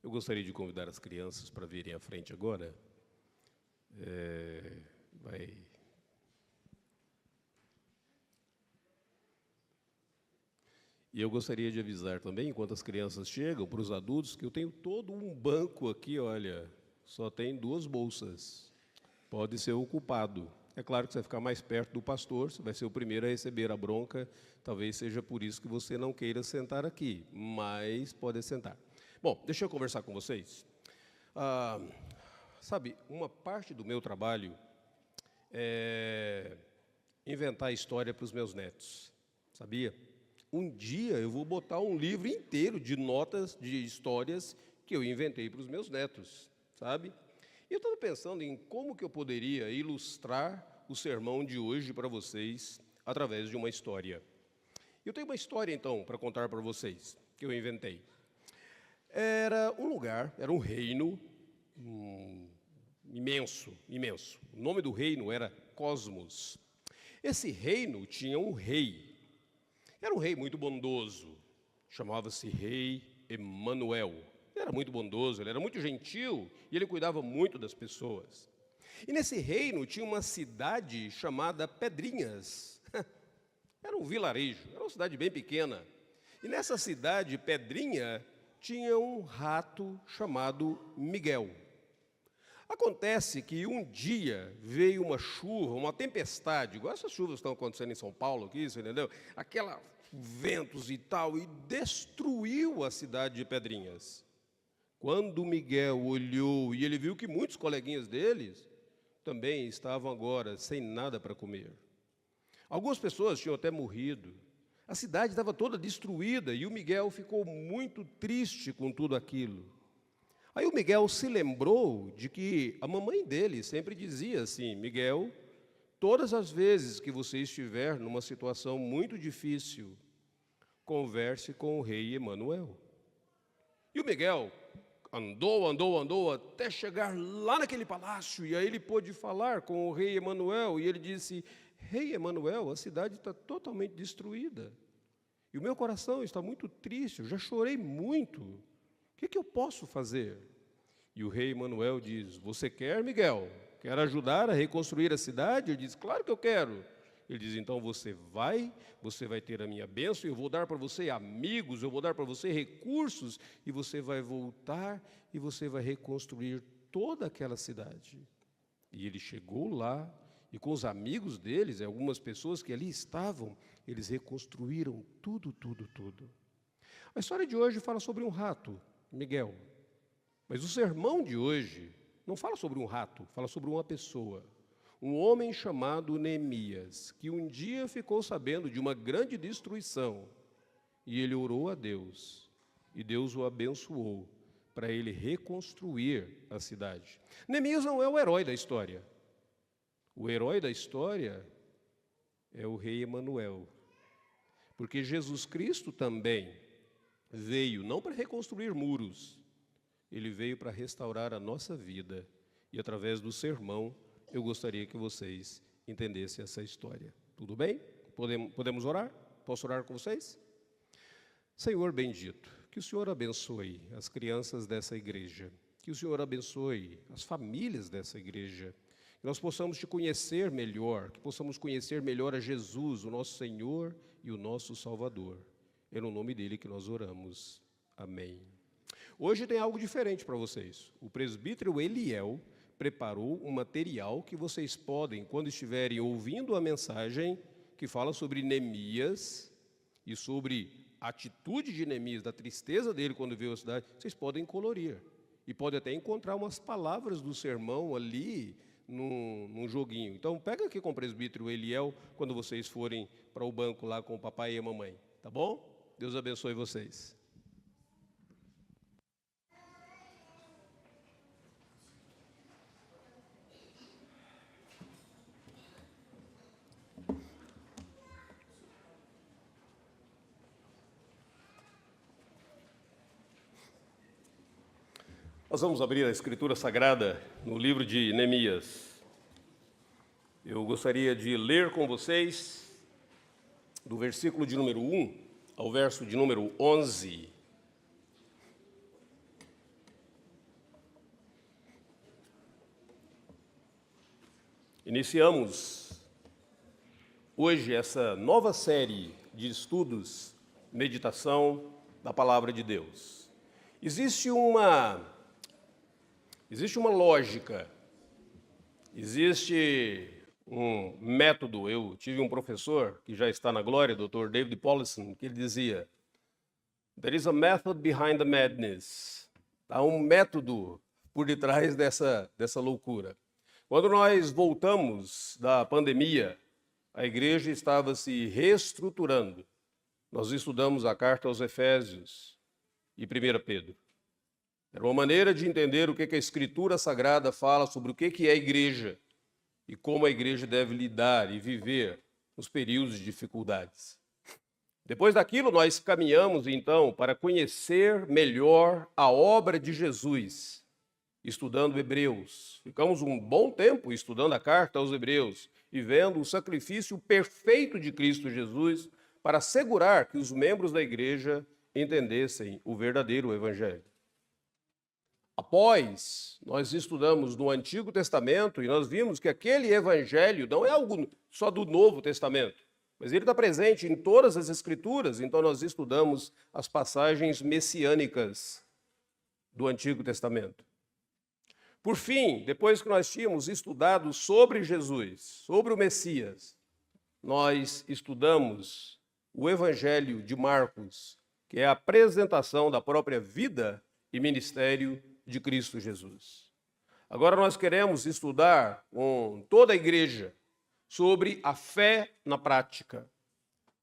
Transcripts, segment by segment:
Eu gostaria de convidar as crianças para virem à frente agora. E eu gostaria de avisar também, enquanto as crianças chegam, para os adultos, que eu tenho todo um banco aqui, olha, só tem 2 bolsas. Pode ser ocupado. É claro que você vai ficar mais perto do pastor, você vai ser o primeiro a receber a bronca, talvez seja por isso que você não queira sentar aqui, mas pode sentar. Bom, deixa eu conversar com vocês. Sabe, uma parte do meu trabalho é inventar história para os meus netos, sabia? Um dia eu vou botar um livro inteiro de notas, de histórias que eu inventei para os meus netos, sabe? E eu estava pensando em como que eu poderia ilustrar o sermão de hoje para vocês através de uma história. Eu tenho uma história, então, para contar para vocês, que eu inventei. Era um lugar, era um reino imenso. O nome do reino era Cosmos. Esse reino tinha um rei. Era um rei muito bondoso, chamava-se Rei Emanuel. Ele era muito bondoso, ele era muito gentil e ele cuidava muito das pessoas. E nesse reino tinha uma cidade chamada Pedrinhas. Era um vilarejo, era uma cidade bem pequena. E nessa cidade, Pedrinha, tinha um rato chamado Miguel. Acontece que um dia veio uma chuva, uma tempestade, igual essas chuvas que estão acontecendo em São Paulo, aqui, você entendeu? Aquela ventos e tal, e destruiu a cidade de Pedrinhas. Quando Miguel olhou e ele viu que muitos coleguinhas deles também estavam agora sem nada para comer. Algumas pessoas tinham até morrido. A cidade estava toda destruída e o Miguel ficou muito triste com tudo aquilo. Aí o Miguel se lembrou de que a mamãe dele sempre dizia assim: Miguel, todas as vezes que você estiver numa situação muito difícil, converse com o rei Emanuel. E o Miguel andou até chegar lá naquele palácio, e aí ele pôde falar com o rei Emanuel, e ele disse: Rei Emanuel, a cidade está totalmente destruída, e o meu coração está muito triste, eu já chorei muito, o que eu posso fazer? E o rei Emanuel diz: você quer, Miguel? Quer ajudar a reconstruir a cidade? Ele diz: claro que eu quero. Ele diz: então você vai ter a minha bênção, eu vou dar para você amigos, eu vou dar para você recursos, e você vai voltar e você vai reconstruir toda aquela cidade. E ele chegou lá, e com os amigos deles, algumas pessoas que ali estavam, eles reconstruíram tudo. A história de hoje fala sobre um rato, Miguel. Mas o sermão de hoje não fala sobre um rato, fala sobre uma pessoa. Um homem chamado Neemias, que um dia ficou sabendo de uma grande destruição, e ele orou a Deus, e Deus o abençoou para ele reconstruir a cidade. Neemias não é o herói da história. O herói da história é o rei Emanuel, porque Jesus Cristo também veio não para reconstruir muros, ele veio para restaurar a nossa vida, e através do sermão eu gostaria que vocês entendessem essa história. Tudo bem? Podemos orar? Posso orar com vocês? Senhor bendito, que o Senhor abençoe as crianças dessa igreja, que o Senhor abençoe as famílias dessa igreja, que nós possamos te conhecer melhor, que possamos conhecer melhor a Jesus, o nosso Senhor e o nosso Salvador. É no nome dele que nós oramos. Amém. Hoje tem algo diferente para vocês. O presbítero Eliel preparou um material que vocês podem, quando estiverem ouvindo a mensagem que fala sobre Neemias e sobre a atitude de Neemias, da tristeza dele quando veio a cidade, vocês podem colorir. E podem até encontrar umas palavras do sermão ali num joguinho. Então, pega aqui com o presbítero Eliel quando vocês forem para o banco lá com o papai e a mamãe. Tá bom? Deus abençoe vocês. Nós vamos abrir a Escritura Sagrada no livro de Neemias. Eu gostaria de ler com vocês do versículo de número 1 ao verso de número 11. Iniciamos hoje essa nova série de estudos, meditação da Palavra de Deus. Existe uma lógica, existe um método. Eu tive um professor que já está na glória, Dr. David Powlison, que ele dizia: "There is a method behind the madness." Há um método por detrás dessa loucura. Quando nós voltamos da pandemia, a igreja estava se reestruturando. Nós estudamos a carta aos Efésios e 1 Pedro. Era uma maneira de entender o que a Escritura Sagrada fala sobre o que é a igreja e como a igreja deve lidar e viver nos períodos de dificuldades. Depois daquilo, nós caminhamos, então, para conhecer melhor a obra de Jesus, estudando Hebreus. Ficamos um bom tempo estudando a carta aos Hebreus e vendo o sacrifício perfeito de Cristo Jesus para assegurar que os membros da igreja entendessem o verdadeiro evangelho. Após, nós estudamos no Antigo Testamento e nós vimos que aquele evangelho não é algo só do Novo Testamento, mas ele está presente em todas as Escrituras. Então nós estudamos as passagens messiânicas do Antigo Testamento. Por fim, depois que nós tínhamos estudado sobre Jesus, sobre o Messias, nós estudamos o Evangelho de Marcos, que é a apresentação da própria vida e ministério de Cristo Jesus. Agora nós queremos estudar com toda a igreja sobre a fé na prática.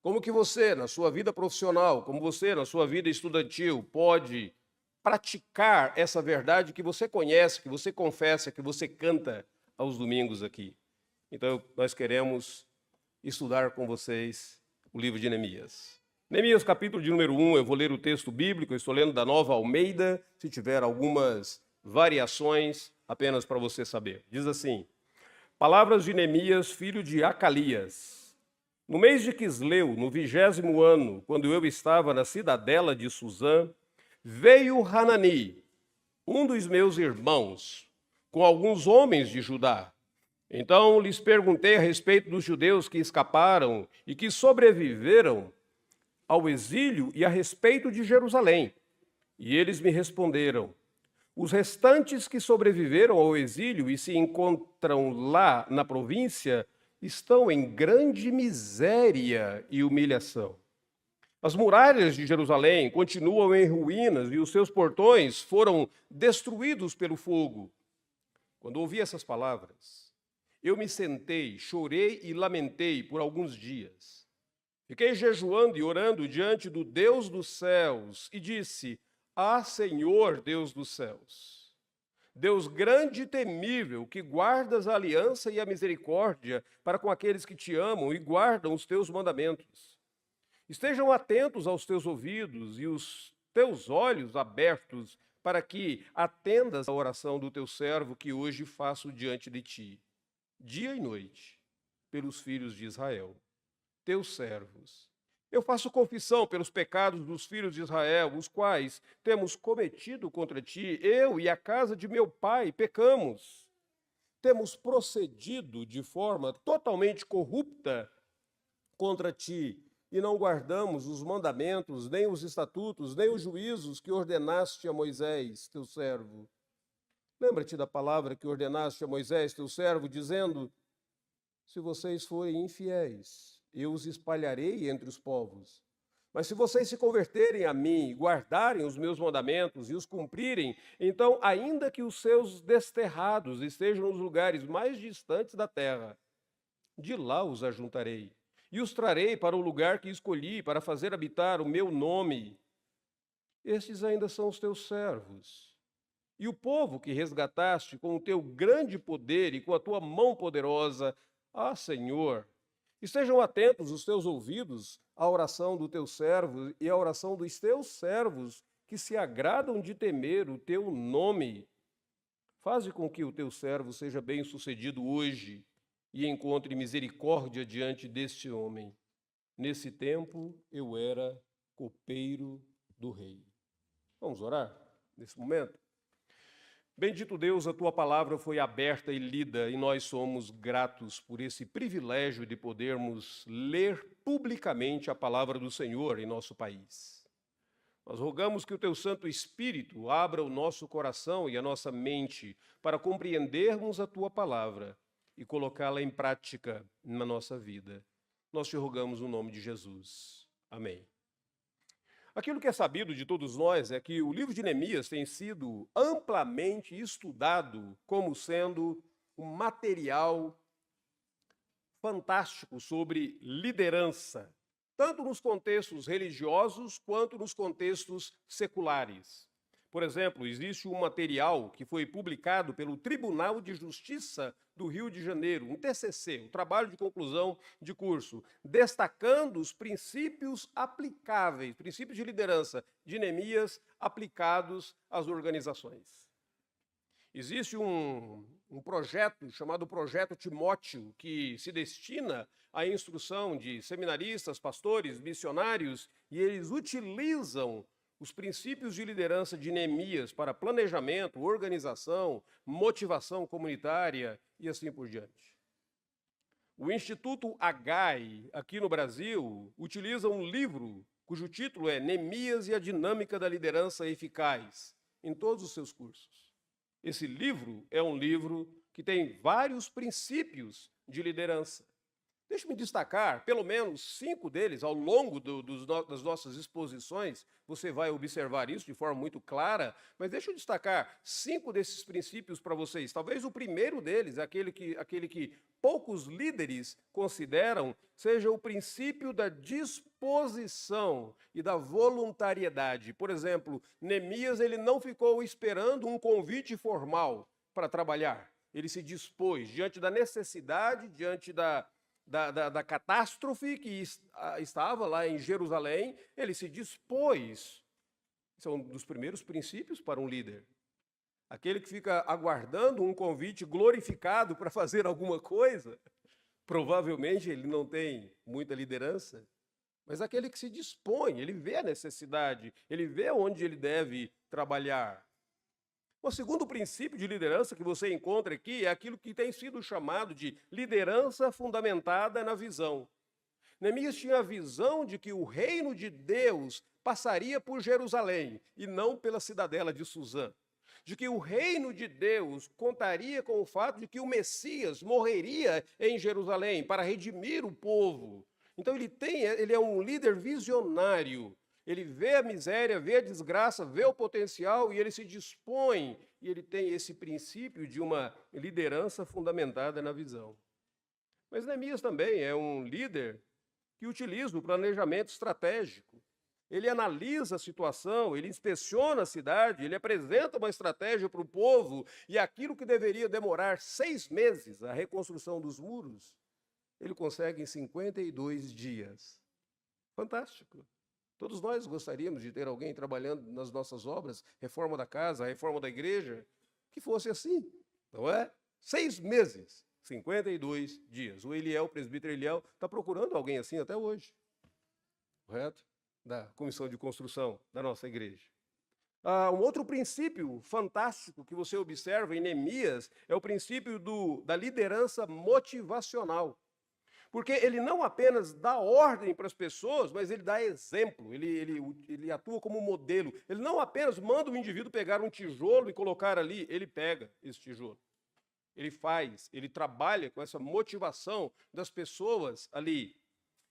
Como que você, na sua vida profissional, como você, na sua vida estudantil, pode praticar essa verdade que você conhece, que você confessa, que você canta aos domingos aqui. Então, nós queremos estudar com vocês o livro de Neemias. Neemias, capítulo de número 1, eu vou ler o texto bíblico, eu estou lendo da Nova Almeida, se tiver algumas variações, apenas para você saber. Diz assim: palavras de Neemias, filho de Acalias. No mês de Quisleu, no 20º ano, quando eu estava na cidadela de Suzã, veio Hanani, um dos meus irmãos, com alguns homens de Judá. Então lhes perguntei a respeito dos judeus que escaparam e que sobreviveram ao exílio e a respeito de Jerusalém. E eles me responderam: os restantes que sobreviveram ao exílio e se encontram lá na província estão em grande miséria e humilhação. As muralhas de Jerusalém continuam em ruínas e os seus portões foram destruídos pelo fogo. Quando ouvi essas palavras, eu me sentei, chorei e lamentei por alguns dias. Fiquei jejuando e orando diante do Deus dos céus e disse: ah, Senhor, Deus dos céus, Deus grande e temível, que guardas a aliança e a misericórdia para com aqueles que te amam e guardam os teus mandamentos. Estejam atentos aos teus ouvidos e os teus olhos abertos para que atendas à oração do teu servo que hoje faço diante de ti, dia e noite, pelos filhos de Israel, teus servos. Eu faço confissão pelos pecados dos filhos de Israel, os quais temos cometido contra ti. Eu e a casa de meu pai pecamos. Temos procedido de forma totalmente corrupta contra ti e não guardamos os mandamentos, nem os estatutos, nem os juízos que ordenaste a Moisés, teu servo. Lembra-te da palavra que ordenaste a Moisés, teu servo, dizendo: se vocês forem infiéis, eu os espalharei entre os povos. Mas se vocês se converterem a mim, guardarem os meus mandamentos e os cumprirem, então, ainda que os seus desterrados estejam nos lugares mais distantes da terra, de lá os ajuntarei e os trarei para o lugar que escolhi para fazer habitar o meu nome. Estes ainda são os teus servos. E o povo que resgataste com o teu grande poder e com a tua mão poderosa, ah, Senhor, estejam atentos os teus ouvidos à oração do teu servo e à oração dos teus servos que se agradam de temer o teu nome. Faze com que o teu servo seja bem-sucedido hoje e encontre misericórdia diante deste homem. Nesse tempo eu era copeiro do rei. Vamos orar nesse momento? Bendito Deus, a tua palavra foi aberta e lida e nós somos gratos por esse privilégio de podermos ler publicamente a palavra do Senhor em nosso país. Nós rogamos que o teu Santo Espírito abra o nosso coração e a nossa mente para compreendermos a tua palavra e colocá-la em prática na nossa vida. Nós te rogamos no nome de Jesus. Amém. Aquilo que é sabido de todos nós é que o livro de Neemias tem sido amplamente estudado como sendo um material fantástico sobre liderança, tanto nos contextos religiosos quanto nos contextos seculares. Por exemplo, existe um material que foi publicado pelo Tribunal de Justiça do Rio de Janeiro, um TCC, um trabalho de conclusão de curso, destacando os princípios aplicáveis, princípios de liderança de Neemias aplicados às organizações. Existe um projeto chamado Projeto Timóteo, que se destina à instrução de seminaristas, pastores, missionários, e eles utilizam os princípios de liderança de Neemias para planejamento, organização, motivação comunitária e assim por diante. O Instituto Agai, aqui no Brasil, utiliza um livro cujo título é Neemias e a Dinâmica da Liderança Eficaz, em todos os seus cursos. Esse livro é um livro que tem vários princípios de liderança. Deixe-me destacar, pelo menos 5 deles, ao longo das nossas exposições, você vai observar isso de forma muito clara, mas deixa eu destacar 5 desses princípios para vocês. Talvez o primeiro deles, aquele que poucos líderes consideram, seja o princípio da disposição e da voluntariedade. Por exemplo, Neemias ele não ficou esperando um convite formal para trabalhar. Ele se dispôs diante da necessidade, diante da catástrofe que estava lá em Jerusalém, ele se dispôs. Esse é um dos primeiros princípios para um líder. Aquele que fica aguardando um convite glorificado para fazer alguma coisa, provavelmente ele não tem muita liderança. Mas aquele que se dispõe, ele vê a necessidade, ele vê onde ele deve trabalhar. O segundo princípio de liderança que você encontra aqui é aquilo que tem sido chamado de liderança fundamentada na visão. Neemias tinha a visão de que o reino de Deus passaria por Jerusalém e não pela cidadela de Suzã. De que o reino de Deus contaria com o fato de que o Messias morreria em Jerusalém para redimir o povo. Então ele é um líder visionário. Ele vê a miséria, vê a desgraça, vê o potencial e ele se dispõe. E ele tem esse princípio de uma liderança fundamentada na visão. Mas Neemias também é um líder que utiliza o planejamento estratégico. Ele analisa a situação, ele inspeciona a cidade, ele apresenta uma estratégia para o povo e aquilo que deveria demorar 6 meses, a reconstrução dos muros, ele consegue em 52 dias. Fantástico. Todos nós gostaríamos de ter alguém trabalhando nas nossas obras, reforma da casa, reforma da igreja, que fosse assim, não é? 6 meses, 52 dias. O Eliel, o presbítero Eliel, está procurando alguém assim até hoje, correto? Da comissão de construção da nossa igreja. Um outro princípio fantástico que você observa em Neemias é o princípio da liderança motivacional. Porque ele não apenas dá ordem para as pessoas, mas ele dá exemplo, ele atua como modelo. Ele não apenas manda o indivíduo pegar um tijolo e colocar ali, ele pega esse tijolo. Ele faz, ele trabalha com essa motivação das pessoas ali.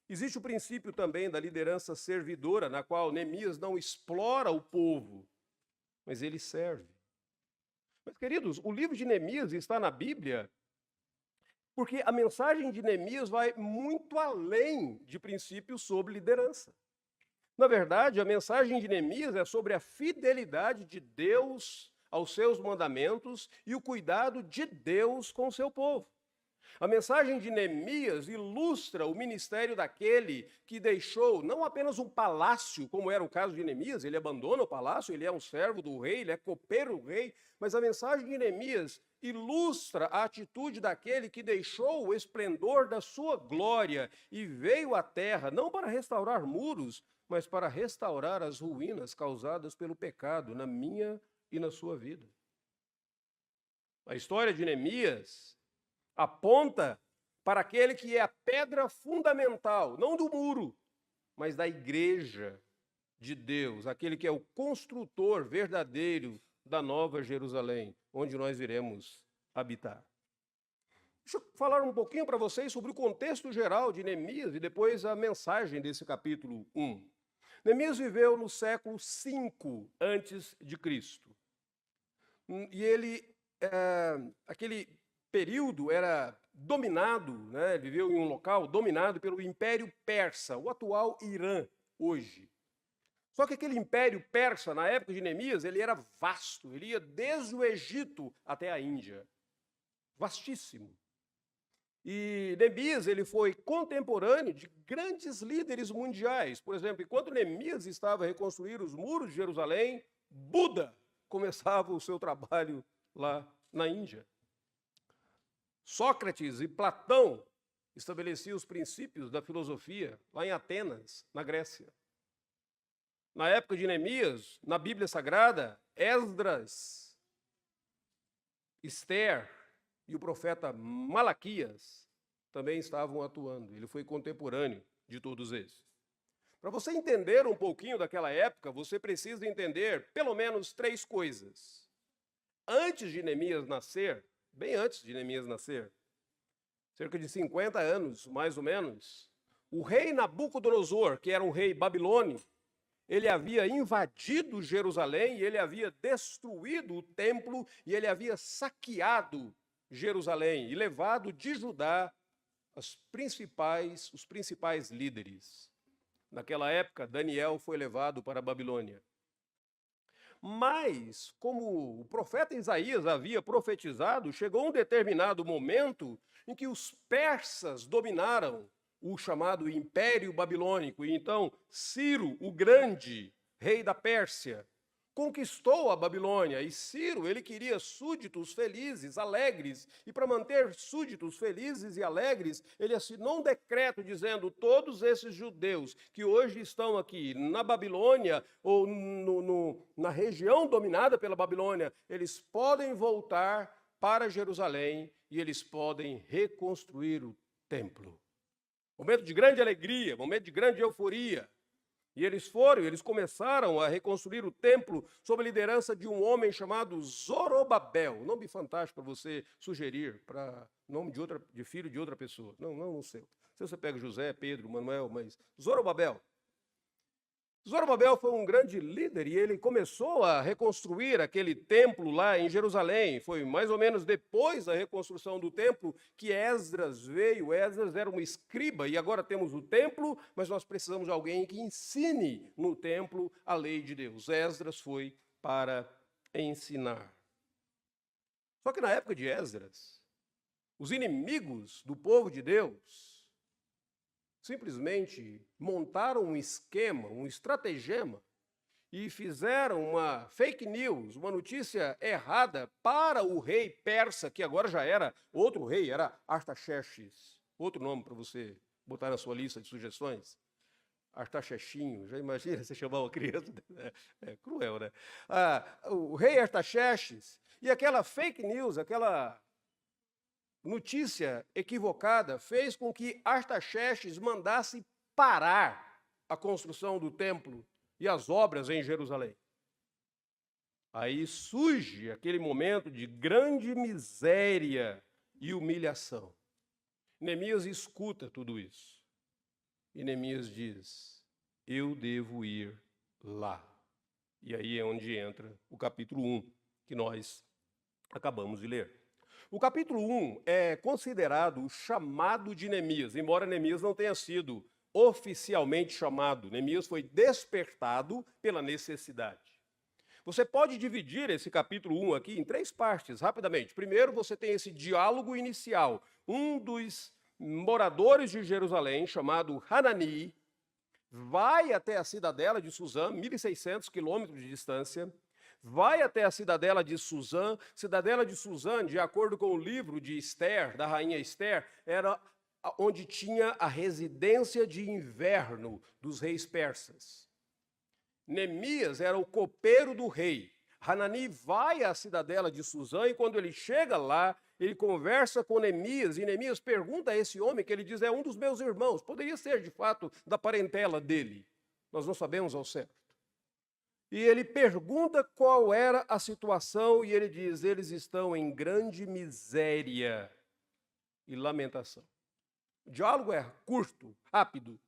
Existe o princípio também da liderança servidora, na qual Neemias não explora o povo, mas ele serve. Mas, queridos, o livro de Neemias está na Bíblia porque a mensagem de Neemias vai muito além de princípios sobre liderança. Na verdade, a mensagem de Neemias é sobre a fidelidade de Deus aos seus mandamentos e o cuidado de Deus com o seu povo. A mensagem de Neemias ilustra o ministério daquele que deixou não apenas um palácio, como era o caso de Neemias, ele abandona o palácio, ele é um servo do rei, ele é copeiro do rei, mas a mensagem de Neemias ilustra a atitude daquele que deixou o esplendor da sua glória e veio à terra, não para restaurar muros, mas para restaurar as ruínas causadas pelo pecado na minha e na sua vida. A história de Neemias aponta para aquele que é a pedra fundamental, não do muro, mas da igreja de Deus, aquele que é o construtor verdadeiro da Nova Jerusalém, onde nós iremos habitar. Deixa eu falar um pouquinho para vocês sobre o contexto geral de Neemias e depois a mensagem desse capítulo 1. Neemias viveu no século 5 antes de Cristo. E aquele período era dominado, né, viveu em um local dominado pelo Império Persa, o atual Irã hoje. Só que aquele Império Persa, na época de Neemias, ele era vasto, ele ia desde o Egito até a Índia. Vastíssimo. E Neemias ele foi contemporâneo de grandes líderes mundiais. Por exemplo, enquanto Neemias estava a reconstruir os muros de Jerusalém, Buda começava o seu trabalho lá na Índia. Sócrates e Platão estabeleciam os princípios da filosofia lá em Atenas, na Grécia. Na época de Neemias, na Bíblia Sagrada, Esdras, Esther e o profeta Malaquias também estavam atuando. Ele foi contemporâneo de todos esses. Para você entender um pouquinho daquela época, você precisa entender pelo menos 3 coisas. Antes de Neemias nascer, bem antes de Neemias nascer, cerca de 50 anos, mais ou menos, o rei Nabucodonosor, que era um rei babilônio, ele havia invadido Jerusalém e ele havia destruído o templo e ele havia saqueado Jerusalém e levado de Judá os principais líderes. Naquela época, Daniel foi levado para a Babilônia. Mas, como o profeta Isaías havia profetizado, chegou um determinado momento em que os persas dominaram o chamado Império Babilônico. E então, Ciro, o Grande, rei da Pérsia, conquistou a Babilônia. E Ciro, ele queria súditos felizes, alegres. E para manter súditos felizes e alegres, ele assinou um decreto dizendo: todos esses judeus que hoje estão aqui na Babilônia ou na região dominada pela Babilônia, eles podem voltar para Jerusalém e eles podem reconstruir o templo. Momento de grande alegria, momento de grande euforia. E eles começaram a reconstruir o templo sob a liderança de um homem chamado Zorobabel. Nome fantástico para você sugerir para nome de filho de outra pessoa. Não o seu. Se você pega José, Pedro, Manuel, mas Zorobabel. Zorobabel foi um grande líder e ele começou a reconstruir aquele templo lá em Jerusalém. Foi mais ou menos depois da reconstrução do templo que Esdras veio. Esdras era um escriba e agora temos o templo, mas nós precisamos de alguém que ensine no templo a lei de Deus. Esdras foi para ensinar. Só que na época de Esdras, os inimigos do povo de Deus simplesmente montaram um esquema, um estratagema, e fizeram uma fake news, uma notícia errada para o rei persa, que agora já era outro rei, era Artaxerxes. Outro nome para você botar na sua lista de sugestões. Artaxerxinho, já imagina você chamar uma criança? É cruel, né? O rei Artaxerxes, e aquela fake news, aquela notícia equivocada fez com que Artaxerxes mandasse parar a construção do templo e as obras em Jerusalém. Aí surge aquele momento de grande miséria e humilhação. Neemias escuta tudo isso. E Neemias diz: eu devo ir lá. E aí é onde entra o capítulo 1, que nós acabamos de ler. O capítulo 1 é considerado o chamado de Neemias, embora Neemias não tenha sido oficialmente chamado. Neemias foi despertado pela necessidade. Você pode dividir esse capítulo 1 aqui em 3 partes, rapidamente. Primeiro, você tem esse diálogo inicial. Um dos moradores de Jerusalém, chamado Hanani, vai até a cidadela de Suzã, 1.600 quilômetros de distância, vai até a cidadela de Suzã. Cidadela de Suzã, de acordo com o livro de Esther, da rainha Esther, era onde tinha a residência de inverno dos reis persas. Neemias era o copeiro do rei. Hanani vai à cidadela de Suzã e quando ele chega lá, ele conversa com Neemias e Neemias pergunta a esse homem que ele diz é um dos meus irmãos. Poderia ser, de fato, da parentela dele. Nós não sabemos ao certo. E ele pergunta qual era a situação e ele diz, eles estão em grande miséria e lamentação. O diálogo é curto, rápido,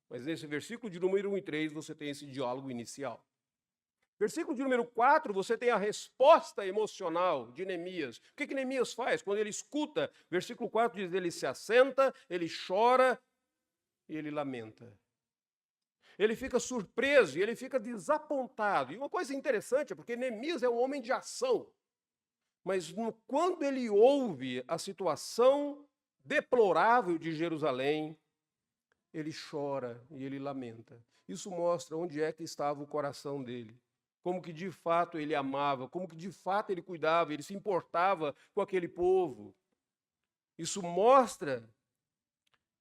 mas nesse versículo de número 1 e 3 você tem esse diálogo inicial. Versículo de número 4, você tem a resposta emocional de Neemias. O que Neemias faz? Quando ele escuta, versículo 4 diz, ele se assenta, ele chora e ele lamenta. Ele fica surpreso e ele fica desapontado. E uma coisa interessante é porque Neemias é um homem de ação. Mas quando ele ouve a situação deplorável de Jerusalém, ele chora e ele lamenta. Isso mostra onde é que estava o coração dele. Como que de fato ele amava, como que de fato ele cuidava, ele se importava com aquele povo. Isso mostra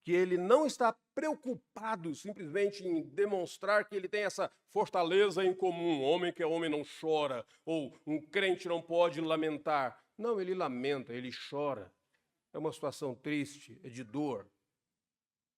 que ele não está preocupado simplesmente em demonstrar que ele tem essa fortaleza em comum. Homem que é homem não chora, ou um crente não pode lamentar. Não, ele lamenta, ele chora. É uma situação triste, é de dor.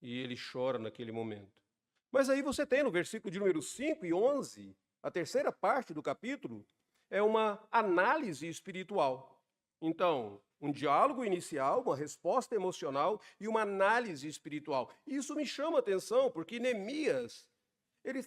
E ele chora naquele momento. Mas aí você tem no versículo de número 5 e 11, a terceira parte do capítulo, é uma análise espiritual. Então, um diálogo inicial, uma resposta emocional e uma análise espiritual. Isso me chama a atenção, porque Neemias, ele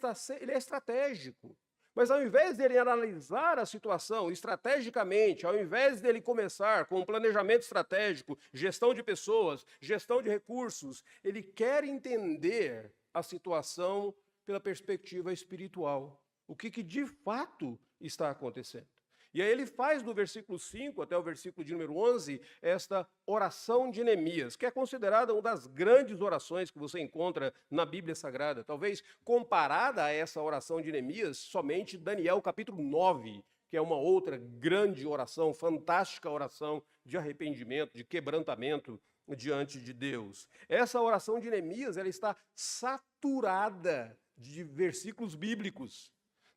é estratégico. Mas ao invés dele analisar a situação estrategicamente, ao invés dele começar com um planejamento estratégico, gestão de pessoas, gestão de recursos, ele quer entender a situação pela perspectiva espiritual. O que de fato está acontecendo. E aí ele faz do versículo 5 até o versículo de número 11 esta oração de Neemias, que é considerada uma das grandes orações que você encontra na Bíblia Sagrada. Talvez comparada a essa oração de Neemias, somente Daniel capítulo 9, que é uma outra grande oração, fantástica oração de arrependimento, de quebrantamento diante de Deus. Essa oração de Neemias, ela está saturada de versículos bíblicos.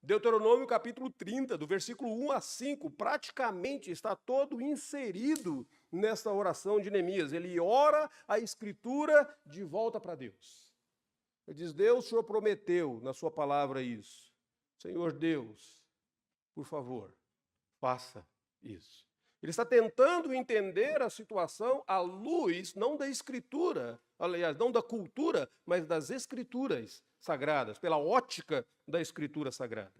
Deuteronômio capítulo 30, do versículo 1 a 5, praticamente está todo inserido nesta oração de Neemias. Ele ora a Escritura de volta para Deus. Ele diz, Deus, o Senhor prometeu na sua palavra isso. Senhor Deus, por favor, faça isso. Ele está tentando entender a situação à luz, não da Escritura, aliás, não da cultura, mas das Escrituras sagradas, pela ótica da Escritura sagrada.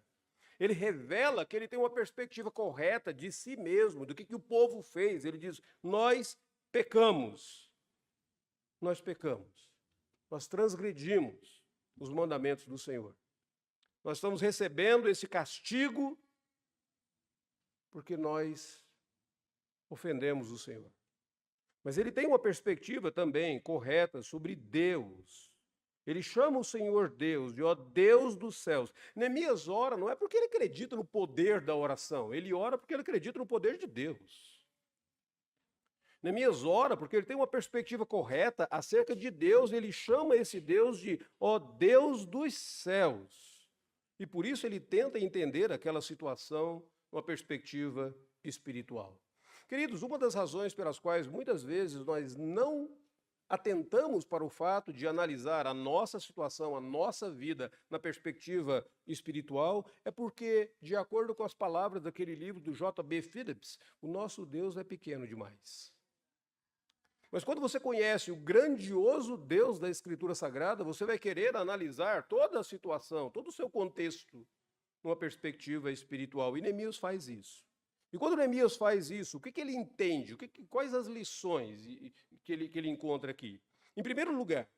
Ele revela que ele tem uma perspectiva correta de si mesmo, do que o povo fez. Ele diz, nós pecamos, nós transgredimos os mandamentos do Senhor. Nós estamos recebendo esse castigo porque nós ofendemos o Senhor. Mas ele tem uma perspectiva também correta sobre Deus. Ele chama o Senhor Deus de ó Deus dos céus. Neemias ora não é porque ele acredita no poder da oração, ele ora porque ele acredita no poder de Deus. Neemias ora porque ele tem uma perspectiva correta acerca de Deus, ele chama esse Deus de ó Deus dos céus. E por isso ele tenta entender aquela situação numa perspectiva espiritual. Queridos, uma das razões pelas quais muitas vezes nós não atentamos para o fato de analisar a nossa situação, a nossa vida na perspectiva espiritual, é porque, de acordo com as palavras daquele livro do J.B. Phillips, o nosso Deus é pequeno demais. Mas quando você conhece o grandioso Deus da Escritura Sagrada, você vai querer analisar toda a situação, todo o seu contexto, numa perspectiva espiritual. E Neemias faz isso. E quando Neemias faz isso, o que ele entende? Quais as lições que ele encontra aqui? Em primeiro lugar,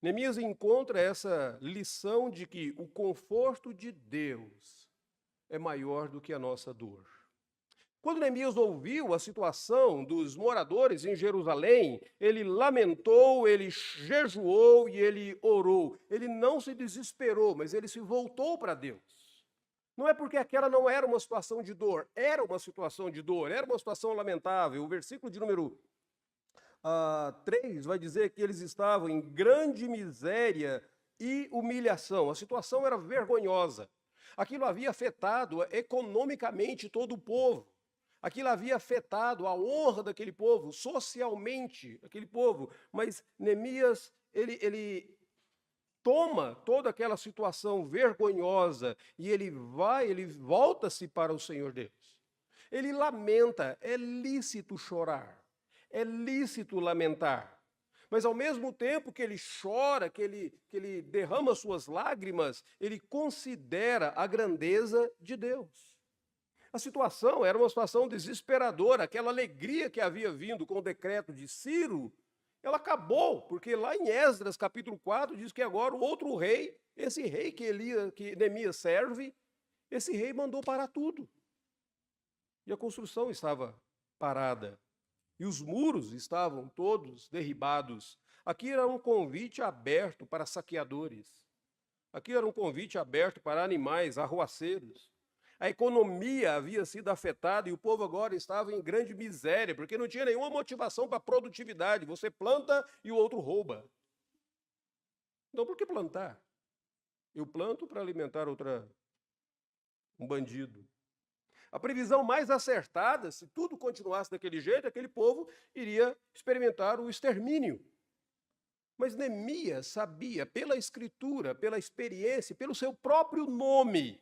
Neemias encontra essa lição de que o conforto de Deus é maior do que a nossa dor. Quando Neemias ouviu a situação dos moradores em Jerusalém, ele lamentou, ele jejuou e ele orou. Ele não se desesperou, mas ele se voltou para Deus. Não é porque aquela não era uma situação de dor, era uma situação de dor, era uma situação lamentável. O versículo de número 3 vai dizer que eles estavam em grande miséria e humilhação. A situação era vergonhosa. Aquilo havia afetado economicamente todo o povo. Aquilo havia afetado a honra daquele povo, socialmente, aquele povo. Mas Neemias, ele toma toda aquela situação vergonhosa e ele volta-se para o Senhor Deus. Ele lamenta, é lícito chorar, é lícito lamentar. Mas ao mesmo tempo que ele chora, que ele derrama suas lágrimas, ele considera a grandeza de Deus. A situação era uma situação desesperadora, aquela alegria que havia vindo com o decreto de Ciro, ela acabou, porque lá em Esdras, capítulo 4, diz que agora o outro rei, esse rei que Neemias serve, esse rei mandou parar tudo. E a construção estava parada. E os muros estavam todos derribados. Aqui era um convite aberto para saqueadores. Aqui era um convite aberto para animais arruaceiros. A economia havia sido afetada e o povo agora estava em grande miséria, porque não tinha nenhuma motivação para a produtividade. Você planta e o outro rouba. Então, por que plantar? Eu planto para alimentar um bandido. A previsão mais acertada, se tudo continuasse daquele jeito, aquele povo iria experimentar o extermínio. Mas Neemias sabia, pela escritura, pela experiência, pelo seu próprio nome,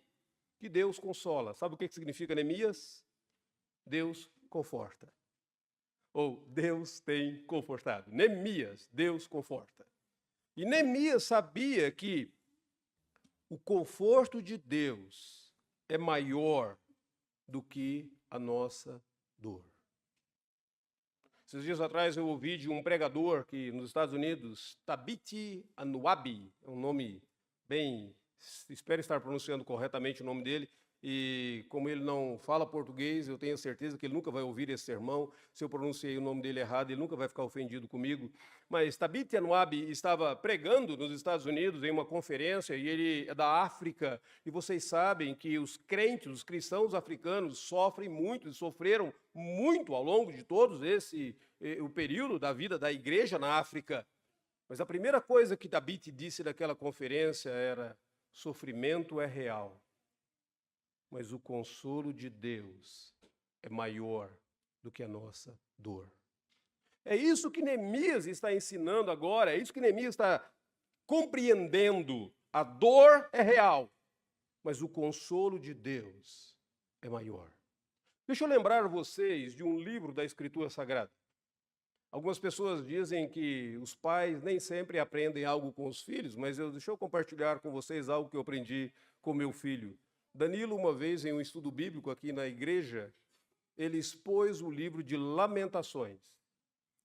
que Deus consola. Sabe o que significa Neemias? Deus conforta. Ou Deus tem confortado. Neemias, Deus conforta. E Neemias sabia que o conforto de Deus é maior do que a nossa dor. Esses dias atrás eu ouvi de um pregador que nos Estados Unidos, Thabit Anuabi, é um nome bem, espero estar pronunciando corretamente o nome dele, e como ele não fala português, eu tenho certeza que ele nunca vai ouvir esse sermão. Se eu pronunciei o nome dele errado, ele nunca vai ficar ofendido comigo. Mas Thabit Anuabi estava pregando nos Estados Unidos em uma conferência, e ele é da África, e vocês sabem que os crentes, os cristãos africanos sofrem muito, e sofreram muito ao longo de todos o período da vida da igreja na África. Mas a primeira coisa que Thabit disse naquela conferência era: sofrimento é real, mas o consolo de Deus é maior do que a nossa dor. É isso que Neemias está ensinando agora, é isso que Neemias está compreendendo. A dor é real, mas o consolo de Deus é maior. Deixa eu lembrar vocês de um livro da Escritura Sagrada. Algumas pessoas dizem que os pais nem sempre aprendem algo com os filhos, mas deixa eu compartilhar com vocês algo que eu aprendi com meu filho. Danilo, uma vez, em um estudo bíblico aqui na igreja, ele expôs o livro de Lamentações.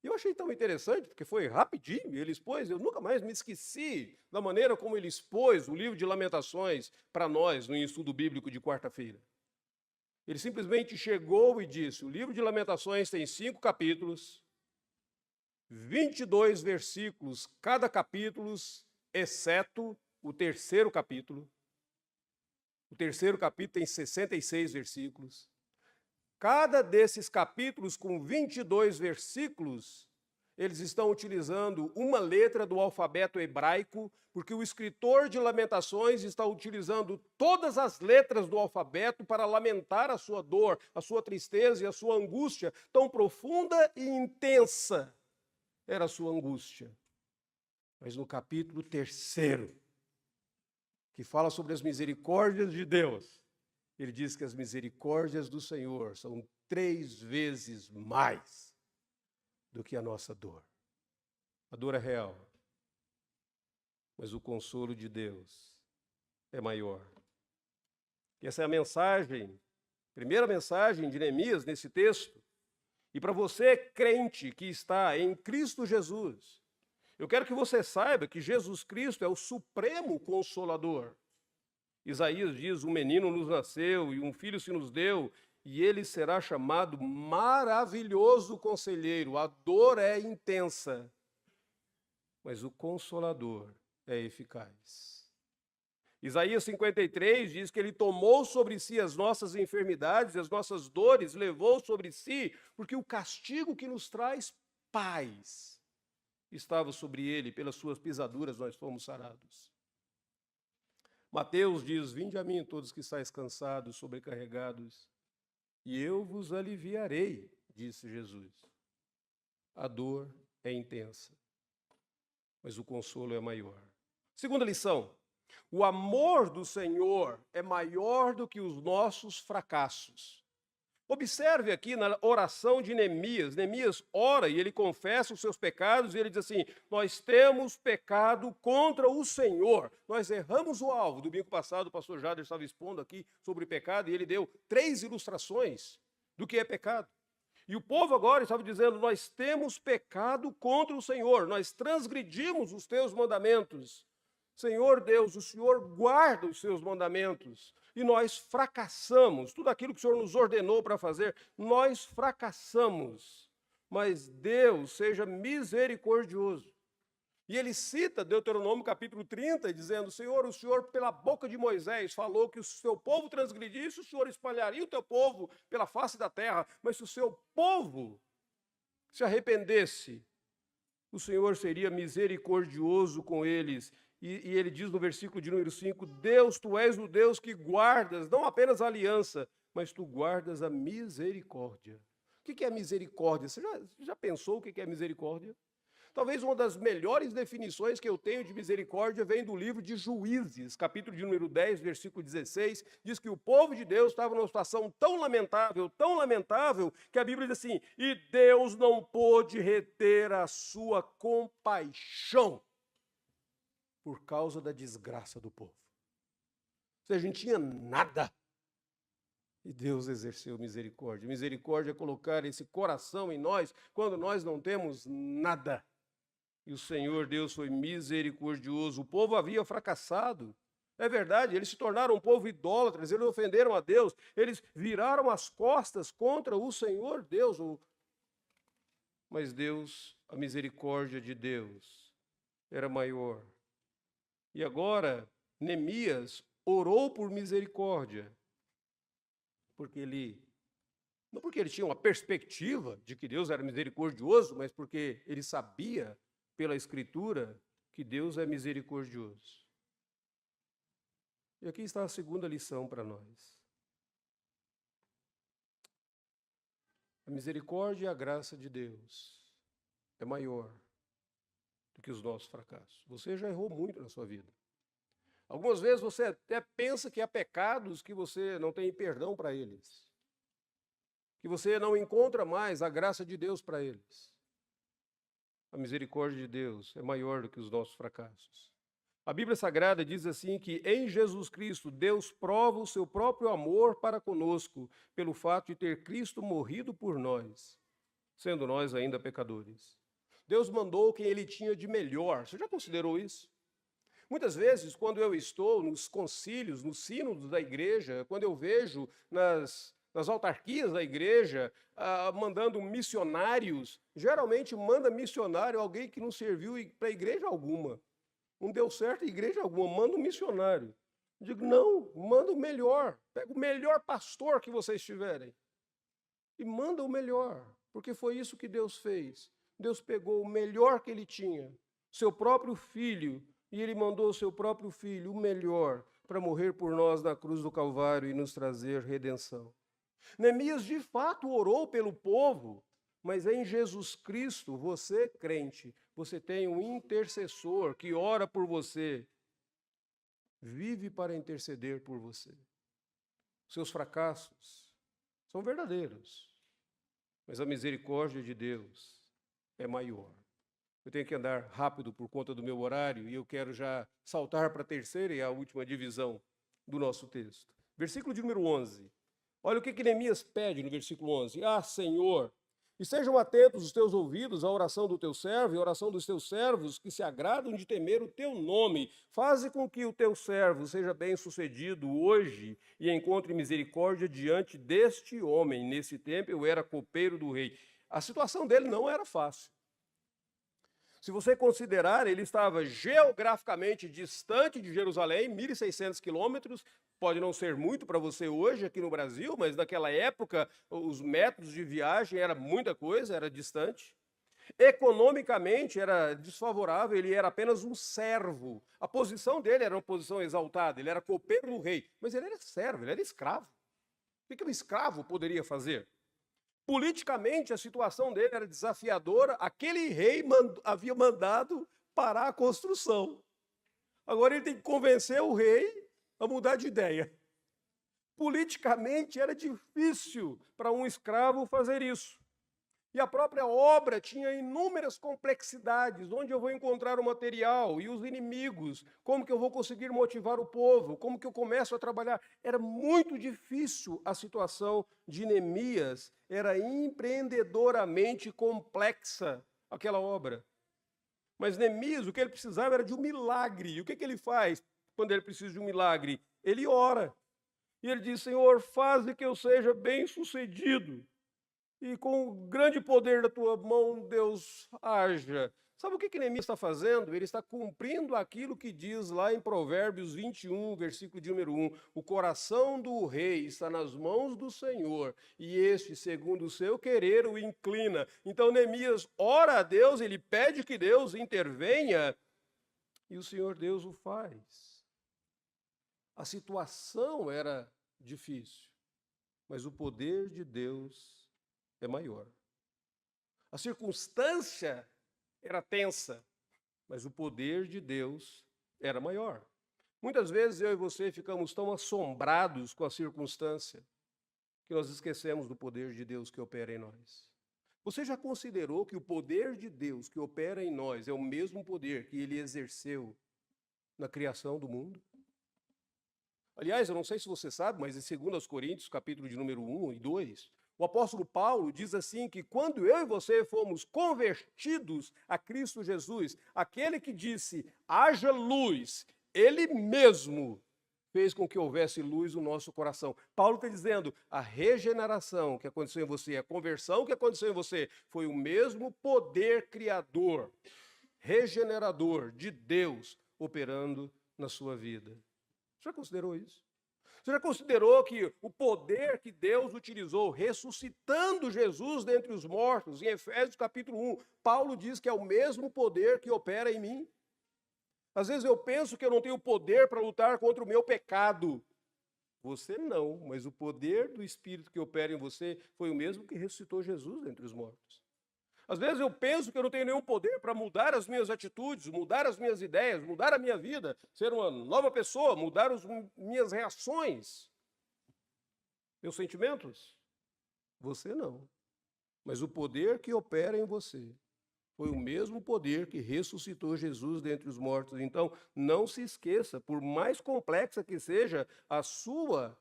E eu achei tão interessante, porque foi rapidinho, ele expôs, eu nunca mais me esqueci da maneira como ele expôs o livro de Lamentações para nós, no estudo bíblico de quarta-feira. Ele simplesmente chegou e disse: o livro de Lamentações tem 5 capítulos, 22 versículos cada capítulo, exceto o terceiro capítulo. O terceiro capítulo tem 66 versículos. Cada desses capítulos com 22 versículos, eles estão utilizando uma letra do alfabeto hebraico, porque o escritor de Lamentações está utilizando todas as letras do alfabeto para lamentar a sua dor, a sua tristeza e a sua angústia. Tão profunda e intensa era a sua angústia. Mas no capítulo 3º, que fala sobre as misericórdias de Deus, ele diz que as misericórdias do Senhor são 3 vezes mais do que a nossa dor. A dor é real, mas o consolo de Deus é maior. E essa é a mensagem, primeira mensagem de Neemias nesse texto. E para você, crente que está em Cristo Jesus, eu quero que você saiba que Jesus Cristo é o supremo consolador. Isaías diz: um menino nos nasceu e um filho se nos deu, e ele será chamado maravilhoso conselheiro. A dor é intensa, mas o consolador é eficaz. Isaías 53 diz que ele tomou sobre si as nossas enfermidades, as nossas dores, levou sobre si, porque o castigo que nos traz paz estava sobre ele, pelas suas pisaduras nós fomos sarados. Mateus diz: vinde a mim todos que estáis cansados, sobrecarregados, e eu vos aliviarei, disse Jesus. A dor é intensa, mas o consolo é maior. Segunda lição: o amor do Senhor é maior do que os nossos fracassos. Observe aqui na oração de Neemias. Neemias ora e ele confessa os seus pecados e ele diz assim: nós temos pecado contra o Senhor. Nós erramos o alvo. Domingo passado o pastor Jader estava expondo aqui sobre pecado e ele deu 3 ilustrações do que é pecado. E o povo agora estava dizendo: nós temos pecado contra o Senhor, nós transgredimos os teus mandamentos. Senhor Deus, o Senhor guarda os seus mandamentos e nós fracassamos. Tudo aquilo que o Senhor nos ordenou para fazer, nós fracassamos. Mas Deus seja misericordioso. E ele cita Deuteronômio capítulo 30, dizendo: Senhor, o Senhor pela boca de Moisés falou que se o seu povo transgredisse, o Senhor espalharia o teu povo pela face da terra. Mas se o seu povo se arrependesse, o Senhor seria misericordioso com eles. E ele diz no versículo de número 5, Deus, tu és o Deus que guardas, não apenas a aliança, mas tu guardas a misericórdia. O que é misericórdia? Você já pensou o que é misericórdia? Talvez uma das melhores definições que eu tenho de misericórdia vem do livro de Juízes, capítulo de número 10, versículo 16, diz que o povo de Deus estava numa situação tão lamentável, que a Bíblia diz assim, e Deus não pôde reter a sua compaixão por causa da desgraça do povo. Ou seja, não tinha nada. E Deus exerceu misericórdia. Misericórdia é colocar esse coração em nós quando nós não temos nada. E o Senhor Deus foi misericordioso. O povo havia fracassado. É verdade, eles se tornaram um povo idólatra, eles ofenderam a Deus, eles viraram as costas contra o Senhor Deus. Mas Deus, a misericórdia de Deus era maior. E agora, Neemias orou por misericórdia, não porque ele tinha uma perspectiva de que Deus era misericordioso, mas porque ele sabia pela Escritura que Deus é misericordioso. E aqui está a segunda lição para nós. A misericórdia e a graça de Deus é maior do que os nossos fracassos. Você já errou muito na sua vida. Algumas vezes você até pensa que há pecados que você não tem perdão para eles, que você não encontra mais a graça de Deus para eles. A misericórdia de Deus é maior do que os nossos fracassos. A Bíblia Sagrada diz assim que em Jesus Cristo Deus prova o seu próprio amor para conosco pelo fato de ter Cristo morrido por nós, sendo nós ainda pecadores. Deus mandou quem ele tinha de melhor. Você já considerou isso? Muitas vezes, quando eu estou nos concílios, nos sínodos da igreja, quando eu vejo nas autarquias da igreja, mandando missionários, geralmente manda missionário alguém que não serviu para igreja alguma. Não deu certo em igreja alguma, manda um missionário. Eu digo, não, manda o melhor. Pega o melhor pastor que vocês tiverem. E manda o melhor, porque foi isso que Deus fez. Deus pegou o melhor que ele tinha, seu próprio filho, e ele mandou o seu próprio filho, o melhor, para morrer por nós na cruz do Calvário e nos trazer redenção. Neemias de fato orou pelo povo, mas em Jesus Cristo, você crente, você tem um intercessor que ora por você, vive para interceder por você. Seus fracassos são verdadeiros, mas a misericórdia de Deus é maior. Eu tenho que andar rápido por conta do meu horário e eu quero já saltar para a terceira e a última divisão do nosso texto. Versículo de número 11. Olha o que Neemias pede no versículo 11. Ah, Senhor, e sejam atentos os teus ouvidos à oração do teu servo e à oração dos teus servos que se agradam de temer o teu nome. Faze com que o teu servo seja bem-sucedido hoje e encontre misericórdia diante deste homem. Nesse tempo eu era copeiro do rei. A situação dele não era fácil. Se você considerar, ele estava geograficamente distante de Jerusalém, 1.600 quilômetros, pode não ser muito para você hoje aqui no Brasil, mas naquela época os métodos de viagem era muita coisa, era distante. Economicamente era desfavorável, ele era apenas um servo. A posição dele era uma posição exaltada, ele era copeiro do rei, mas ele era servo, ele era escravo. O que um escravo poderia fazer? Politicamente, a situação dele era desafiadora, aquele rei havia mandado parar a construção. Agora ele tem que convencer o rei a mudar de ideia. Politicamente era difícil para um escravo fazer isso. E a própria obra tinha inúmeras complexidades, onde eu vou encontrar o material e os inimigos, como que eu vou conseguir motivar o povo, como que eu começo a trabalhar. Era muito difícil a situação de Neemias, era empreendedoramente complexa aquela obra. Mas Neemias, o que ele precisava era de um milagre. E o que ele faz quando ele precisa de um milagre? Ele ora. E ele diz, Senhor, faze que eu seja bem-sucedido. E com o grande poder da tua mão, Deus, haja. Sabe o que Neemias está fazendo? Ele está cumprindo aquilo que diz lá em Provérbios 21, versículo de número 1. O coração do rei está nas mãos do Senhor, e este, segundo o seu querer, o inclina. Então Neemias ora a Deus, ele pede que Deus intervenha, e o Senhor Deus o faz. A situação era difícil, mas o poder de Deus é maior. A circunstância era tensa, mas o poder de Deus era maior. Muitas vezes eu e você ficamos tão assombrados com a circunstância que nós esquecemos do poder de Deus que opera em nós. Você já considerou que o poder de Deus que opera em nós é o mesmo poder que ele exerceu na criação do mundo? Aliás, eu não sei se você sabe, mas em 2 Coríntios, capítulo de número 1 e 2, o apóstolo Paulo diz assim que quando eu e você fomos convertidos a Cristo Jesus, aquele que disse, haja luz, ele mesmo fez com que houvesse luz no nosso coração. Paulo está dizendo, a regeneração que aconteceu em você, a conversão que aconteceu em você, foi o mesmo poder criador, regenerador de Deus operando na sua vida. Você já considerou isso? Você já considerou que o poder que Deus utilizou ressuscitando Jesus dentre os mortos, em Efésios capítulo 1, Paulo diz que é o mesmo poder que opera em mim? Às vezes eu penso que eu não tenho poder para lutar contra o meu pecado. Você não, mas o poder do Espírito que opera em você foi o mesmo que ressuscitou Jesus dentre os mortos. Às vezes eu penso que eu não tenho nenhum poder para mudar as minhas atitudes, mudar as minhas ideias, mudar a minha vida, ser uma nova pessoa, mudar as minhas reações, meus sentimentos. Você não. Mas o poder que opera em você foi o mesmo poder que ressuscitou Jesus dentre os mortos. Então, não se esqueça, por mais complexa que seja a sua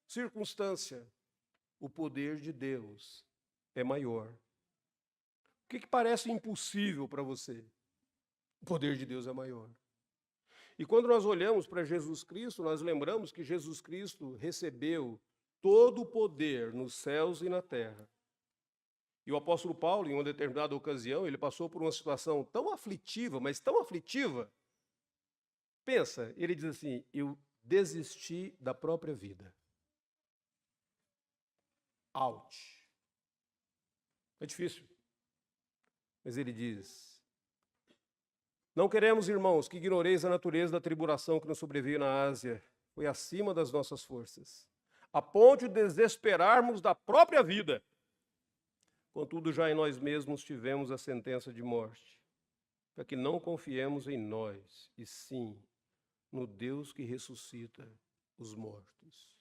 circunstância, o poder de Deus é maior. O que parece impossível para você? O poder de Deus é maior. E quando nós olhamos para Jesus Cristo, nós lembramos que Jesus Cristo recebeu todo o poder nos céus e na terra. E o apóstolo Paulo, em uma determinada ocasião, ele passou por uma situação tão aflitiva, mas tão aflitiva. Pensa, ele diz assim, eu desisti da própria vida. Ouch. É difícil. Mas ele diz, não queremos, irmãos, que ignoreis a natureza da tribulação que nos sobreveio na Ásia. Foi acima das nossas forças, a ponto de desesperarmos da própria vida. Contudo, já em nós mesmos tivemos a sentença de morte, para que não confiemos em nós, e sim no Deus que ressuscita os mortos.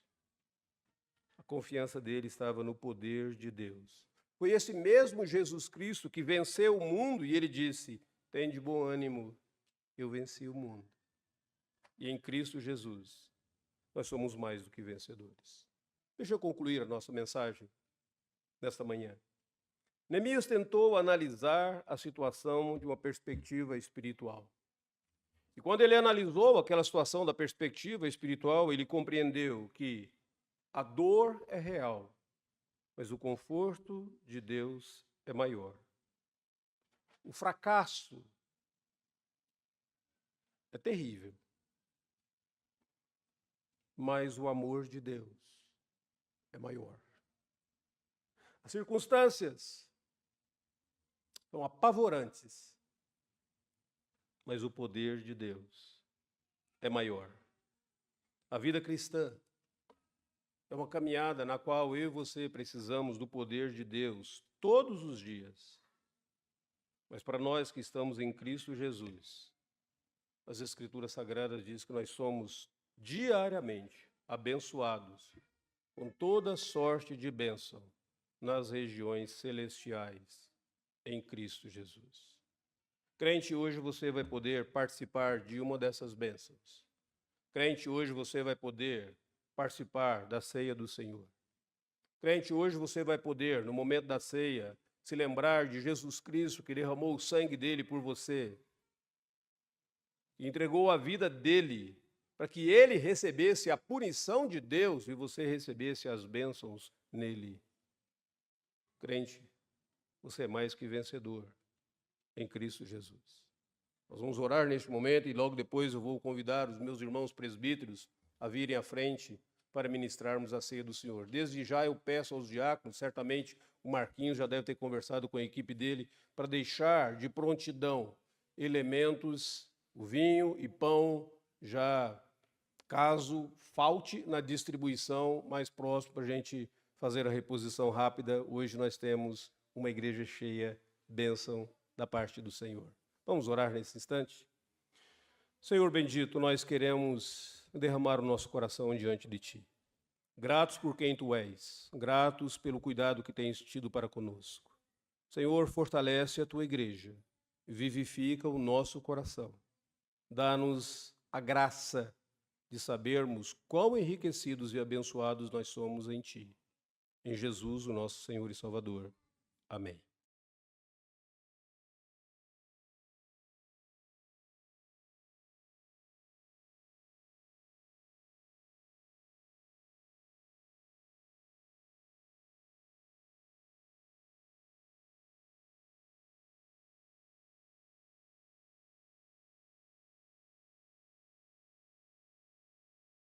A confiança dele estava no poder de Deus. Foi esse mesmo Jesus Cristo que venceu o mundo e ele disse, tem de bom ânimo, eu venci o mundo. E em Cristo Jesus, nós somos mais do que vencedores. Deixa eu concluir a nossa mensagem nesta manhã. Neemias tentou analisar a situação de uma perspectiva espiritual. E quando ele analisou aquela situação da perspectiva espiritual, ele compreendeu que a dor é real, mas o conforto de Deus é maior. O fracasso é terrível, mas o amor de Deus é maior. As circunstâncias são apavorantes, mas o poder de Deus é maior. A vida cristã é uma caminhada na qual eu e você precisamos do poder de Deus todos os dias. Mas para nós que estamos em Cristo Jesus, as Escrituras Sagradas dizem que nós somos diariamente abençoados com toda sorte de bênção nas regiões celestiais em Cristo Jesus. Crente, hoje você vai poder participar de uma dessas bênçãos. Crente, hoje você vai poder participar da ceia do Senhor. Crente, hoje você vai poder, no momento da ceia, se lembrar de Jesus Cristo que derramou o sangue dele por você, que entregou a vida dele para que ele recebesse a punição de Deus e você recebesse as bênçãos nele. Crente, você é mais que vencedor em Cristo Jesus. Nós vamos orar neste momento e logo depois eu vou convidar os meus irmãos presbíteros a virem à frente para ministrarmos a ceia do Senhor. Desde já eu peço aos diáconos, certamente o Marquinhos já deve ter conversado com a equipe dele, para deixar de prontidão elementos, o vinho e pão, já caso falte na distribuição mais próximo para a gente fazer a reposição rápida. Hoje nós temos uma igreja cheia, bênção da parte do Senhor. Vamos orar nesse instante? Senhor bendito, nós queremos derramar o nosso coração diante de Ti. Gratos por quem Tu és, gratos pelo cuidado que tens tido para conosco. Senhor, fortalece a Tua igreja, vivifica o nosso coração. Dá-nos a graça de sabermos quão enriquecidos e abençoados nós somos em Ti. Em Jesus, o nosso Senhor e Salvador. Amém.